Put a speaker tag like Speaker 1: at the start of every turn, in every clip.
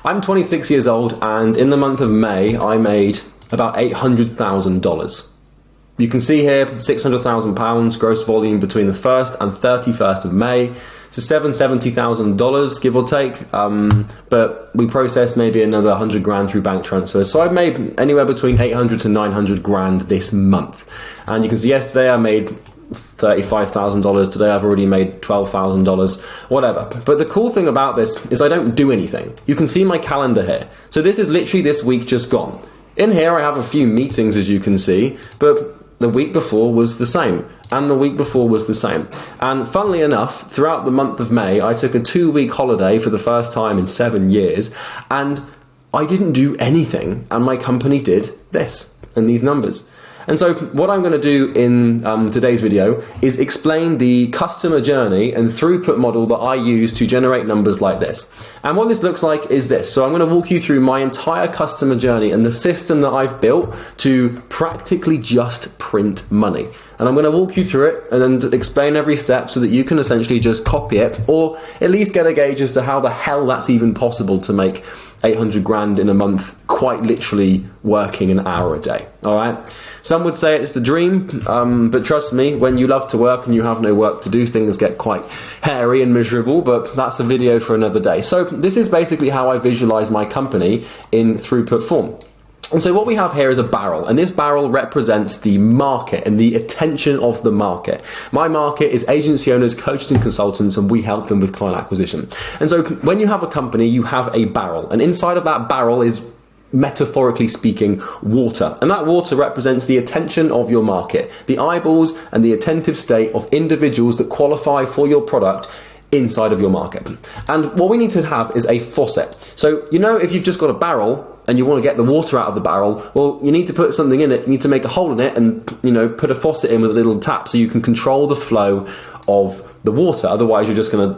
Speaker 1: I'm 26 years old, and in the month of May, I made about $800,000. You can see here, £600,000 gross volume between the 1st and 31st of May. So $770,000, give or take, but we processed maybe another 100 grand through bank transfers. So I've made anywhere between 800 to 900 grand this month. And you can see yesterday I made $35,000. Today I've already made $12,000, whatever. But the cool thing about this is I don't do anything. You can see my calendar here. So this is literally this week just gone. In here I have a few meetings, as you can see, but the week before was the same. And the week before was the same. And funnily enough, throughout the month of May, I took a 2-week holiday for the first time in 7 years, and I didn't do anything, and my company did this, and these numbers. And so what I'm going to do in today's video is explain the customer journey and throughput model that I use to generate numbers like this. And what this looks like is this. So I'm going to walk you through my entire customer journey and the system that I've built to practically just print money. And I'm going to walk you through it and then explain every step so that you can essentially just copy it, or at least get a gauge as to how the hell that's even possible to make 800 grand in a month, quite literally working an hour a day. All right. Some would say it's the dream, but trust me, when you love to work and you have no work to do, things get quite hairy and miserable, but that's a video for another day. So this is basically how I visualize my company in throughput form. And so what we have here is a barrel, and this barrel represents the market and the attention of the market. My market is agency owners, coaches and consultants, and we help them with client acquisition. And so when you have a company, you have a barrel, and inside of that barrel is, metaphorically speaking, water. And that water represents the attention of your market, the eyeballs and the attentive state of individuals that qualify for your product inside of your market. And what we need to have is a faucet. So, you know, if you've just got a barrel and you want to get the water out of the barrel, well, you need to put something in it. You need to make a hole in it and, you know, put a faucet in with a little tap so you can control the flow of the water. Otherwise, the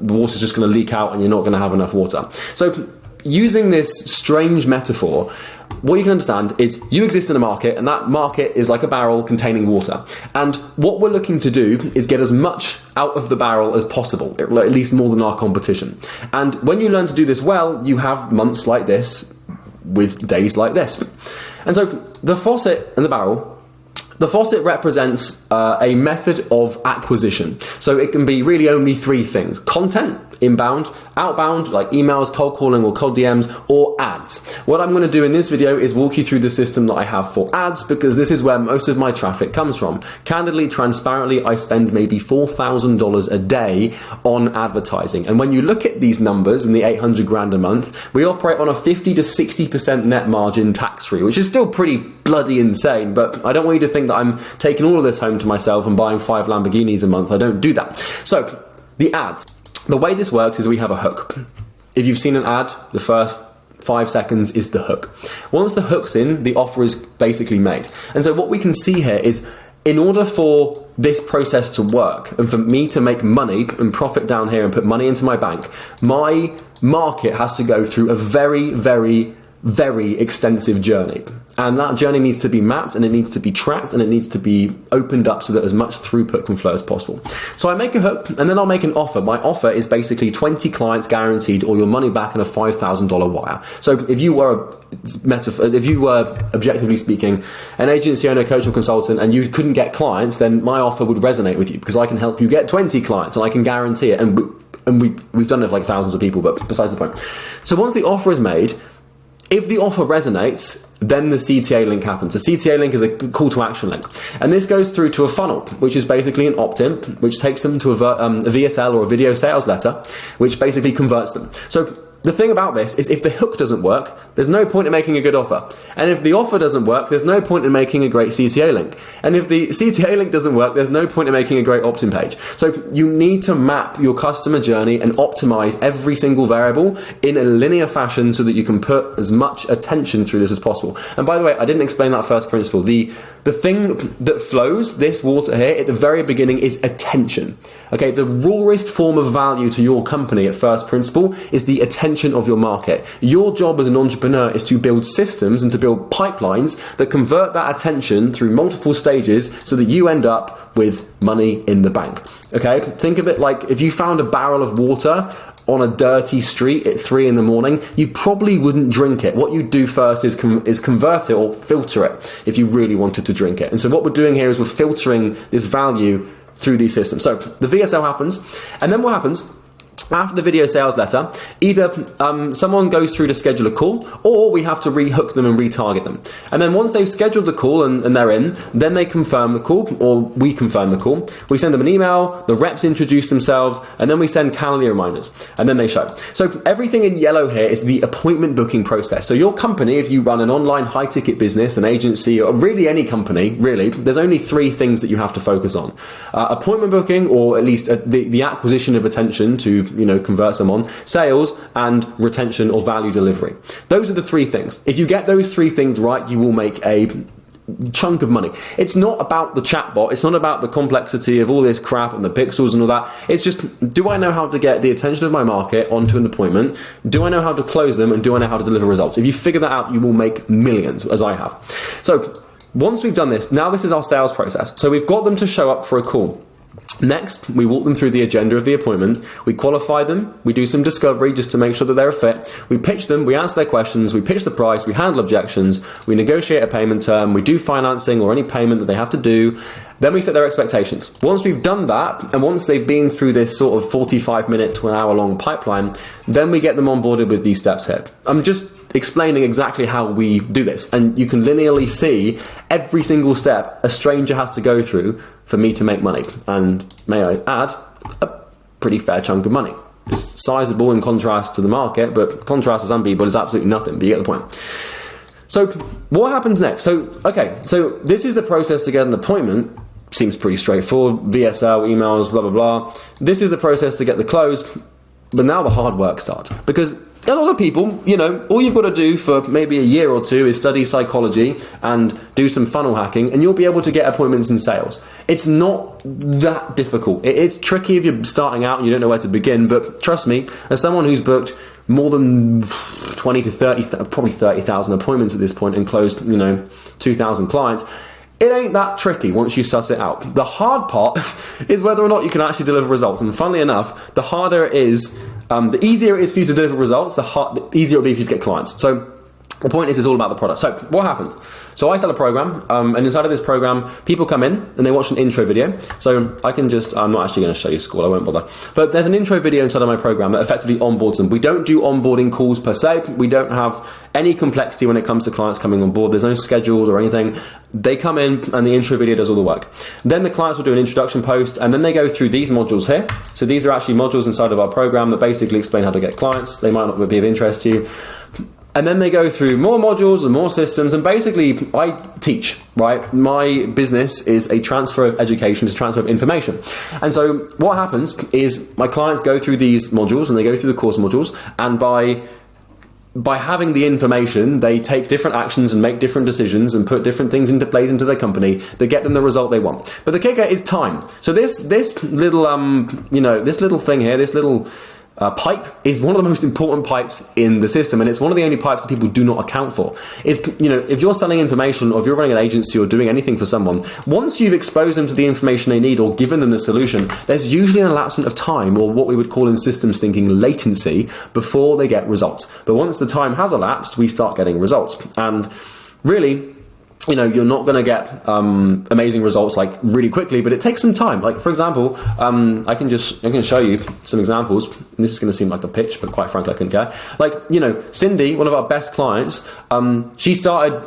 Speaker 1: water's just going to leak out and you're not going to have enough water. So using this strange metaphor, what you can understand is you exist in a market, and that market is like a barrel containing water. And what we're looking to do is get as much out of the barrel as possible, at least more than our competition. And when you learn to do this well, you have months like this with days like this. And so the faucet and the barrel, the faucet represents a method of acquisition. So it can be really only 3 things: content, inbound, outbound, like emails, cold calling or cold DMs, or ads. What I'm going to do in this video is walk you through the system that I have for ads, because this is where most of my traffic comes from. Candidly, transparently, I spend maybe $4,000 a day on advertising. And when you look at these numbers in the 800 grand a month, we operate on a 50 to 60% net margin tax-free, which is still pretty bloody insane, but I don't want you to think that I'm taking all of this home to myself and buying 5 Lamborghinis a month. I don't do that. So the ads. The way this works is we have a hook. If you've seen an ad, the first 5 seconds is the hook. Once the hook's in, the offer is basically made. And so what we can see here is, in order for this process to work and for me to make money and profit down here and put money into my bank, my market has to go through a very, very, very extensive journey. And that journey needs to be mapped, and it needs to be tracked, and it needs to be opened up so that as much throughput can flow as possible. So I make a hook, and then I'll make an offer. My offer is basically 20 clients guaranteed, or your money back in a $5,000 wire. So if you were objectively speaking, an agency owner, coach or consultant, and you couldn't get clients, then my offer would resonate with you, because I can help you get 20 clients, and I can guarantee it. And we've done it for like thousands of people, but besides the point. So once the offer is made, if the offer resonates, then the CTA link happens. The CTA link is a call to action link. And this goes through to a funnel, which is basically an opt-in, which takes them to a VSL or a video sales letter, which basically converts them. So the thing about this is, if the hook doesn't work, there's no point in making a good offer. And if the offer doesn't work, there's no point in making a great CTA link. And if the CTA link doesn't work, there's no point in making a great opt-in page. So you need to map your customer journey and optimize every single variable in a linear fashion so that you can put as much attention through this as possible. And by the way, I didn't explain that first principle. The thing that flows this water here at the very beginning is attention. Okay, the rawest form of value to your company at first principle is the attention of your market. Your job as an entrepreneur is to build systems and to build pipelines that convert that attention through multiple stages so that you end up with money in the bank. Okay, think of it like if you found a barrel of water on a dirty street at 3 in the morning, you probably wouldn't drink it. What you do first is convert it or filter it if you really wanted to drink it. And so what we're doing here is we're filtering this value through these systems. So the VSL happens, and then what happens after the video sales letter, either someone goes through to schedule a call, or we have to rehook them and retarget them. And then once they've scheduled the call and they're in, then they confirm the call, or we confirm the call. We send them an email, the reps introduce themselves, and then we send calendar reminders, and then they show. So everything in yellow here is the appointment booking process. So your company, if you run an online high-ticket business, an agency, or really any company, really, there's only 3 things that you have to focus on. Appointment booking, or at least the acquisition of attention to convert someone, sales, and retention or value delivery. Those are the 3 things. If you get those 3 things right, you will make a chunk of money. It's not about the chatbot. It's not about the complexity of all this crap and the pixels and all that. It's just, do I know how to get the attention of my market onto an appointment? Do I know how to close them? And do I know how to deliver results? If you figure that out, you will make millions, as I have. So once we've done this, now this is our sales process. So we've got them to show up for a call. Next, we walk them through the agenda of the appointment, we qualify them, we do some discovery just to make sure that they're a fit, we pitch them, we answer their questions, we pitch the price, we handle objections, we negotiate a payment term, we do financing or any payment that they have to do, then we set their expectations. Once we've done that, and once they've been through this sort of 45-minute to an hour-long pipeline, then we get them onboarded with these steps here. I'm just explaining exactly how we do this, and you can linearly see every single step a stranger has to go through for me to make money, and may I add, a pretty fair chunk of money. It's sizable in contrast to the market, but contrast to some people is absolutely nothing, but you get the point. So what happens next? So this is the process to get an appointment. Seems pretty straightforward, VSL, emails, blah, blah, blah. This is the process to get the close, but now the hard work starts. Because a lot of people, all you've got to do for maybe a year or 2 is study psychology and do some funnel hacking, and you'll be able to get appointments in sales. It's not that difficult. It's tricky if you're starting out and you don't know where to begin, but trust me, as someone who's booked more than 20 to 30, probably 30,000 appointments at this point and closed, 2,000 clients, it ain't that tricky once you suss it out. The hard part is whether or not you can actually deliver results. And funnily enough, the harder it is, the easier it is for you to deliver results, the easier it'll be for you to get clients. So the point is, it's all about the product. So what happens? So I sell a program, and inside of this program, people come in and they watch an intro video. So I can I'm not actually going to show you school, I won't bother. But there's an intro video inside of my program that effectively onboards them. We don't do onboarding calls per se. We don't have any complexity when it comes to clients coming on board. There's no schedules or anything. They come in and the intro video does all the work. Then the clients will do an introduction post, and then they go through these modules here. So these are actually modules inside of our program that basically explain how to get clients. They might not be of interest to you. And then they go through more modules and more systems, and basically I teach, right? My business is a transfer of education, it's a transfer of information. And so what happens is my clients go through these modules and they go through the course modules, and by having the information, they take different actions and make different decisions and put different things into place into their company that get them the result they want. But the kicker is time. So this little this little thing here, this little pipe is one of the most important pipes in the system, and it's one of the only pipes that people do not account for. If you're selling information, or if you're running an agency or doing anything for someone, once you've exposed them to the information they need or given them the solution, there's usually an elapsement of time, or what we would call in systems thinking latency, before they get results. But once the time has elapsed, we start getting results. And really, you're not going to get amazing results like really quickly, but it takes some time. Like, for example, I can show you some examples. And this is going to seem like a pitch, but quite frankly, I couldn't care. Like, Cindy, one of our best clients, she started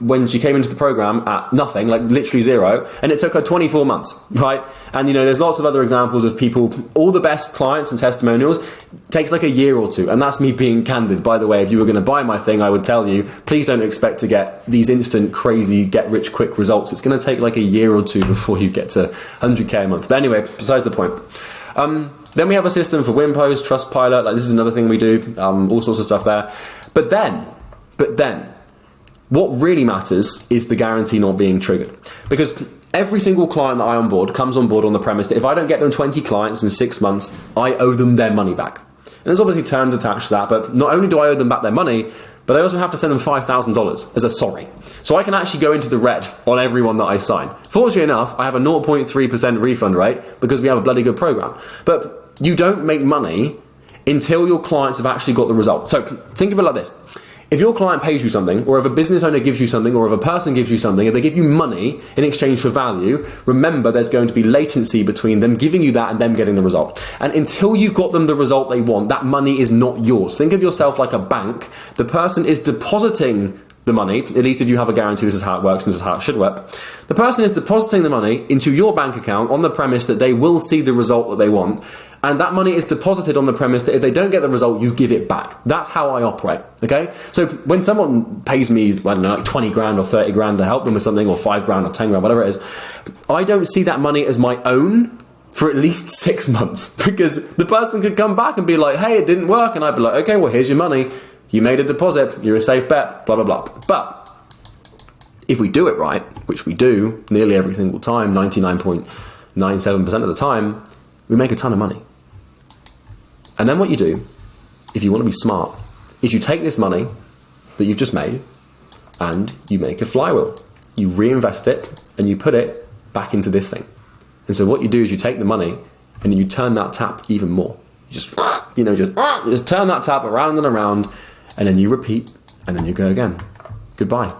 Speaker 1: when she came into the program at nothing, like literally 0, and it took her 24 months, right? And there's lots of other examples of people, all the best clients and testimonials takes like a year or 2, and that's me being candid. By the way, if you were going to buy my thing, I would tell you, please don't expect to get these instant crazy get rich quick results. It's going to take like a year or 2 before you get to 100k a month. But anyway, besides the point. Then we have a system for Winpost, Trustpilot. Like, this is another thing we do, all sorts of stuff there. But then, what really matters is the guarantee not being triggered. Because every single client that I onboard comes on board on the premise that if I don't get them 20 clients in 6 months, I owe them their money back. And there's obviously terms attached to that, but not only do I owe them back their money, but I also have to send them $5,000 as a sorry. So I can actually go into the red on everyone that I sign. Fortunately enough, I have a 0.3% refund rate because we have a bloody good program. But you don't make money until your clients have actually got the result. So think of it like this. If your client pays you something, or if a business owner gives you something, or if a person gives you something, if they give you money in exchange for value, remember there's going to be latency between them giving you that and them getting the result. And until you've got them the result they want, that money is not yours. Think of yourself like a bank. The person is depositing the money, at least if you have a guarantee this is how it works and this is how it should work. The person is depositing the money into your bank account on the premise that they will see the result that they want. And that money is deposited on the premise that if they don't get the result, you give it back. That's how I operate, okay? So when someone pays me, I don't know, like 20 grand or 30 grand to help them with something, or 5 grand or 10 grand, whatever it is, I don't see that money as my own for at least 6 months, because the person could come back and be like, hey, it didn't work. And I'd be like, okay, well, here's your money. You made a deposit, you're a safe bet, blah, blah, blah. But if we do it right, which we do nearly every single time, 99.97% of the time, we make a ton of money. And then what you do, if you want to be smart, is you take this money that you've just made and you make a flywheel. You reinvest it and you put it back into this thing. And so what you do is you take the money and then you turn that tap even more. You just turn that tap around and around, and then you repeat, and then you go again. Goodbye.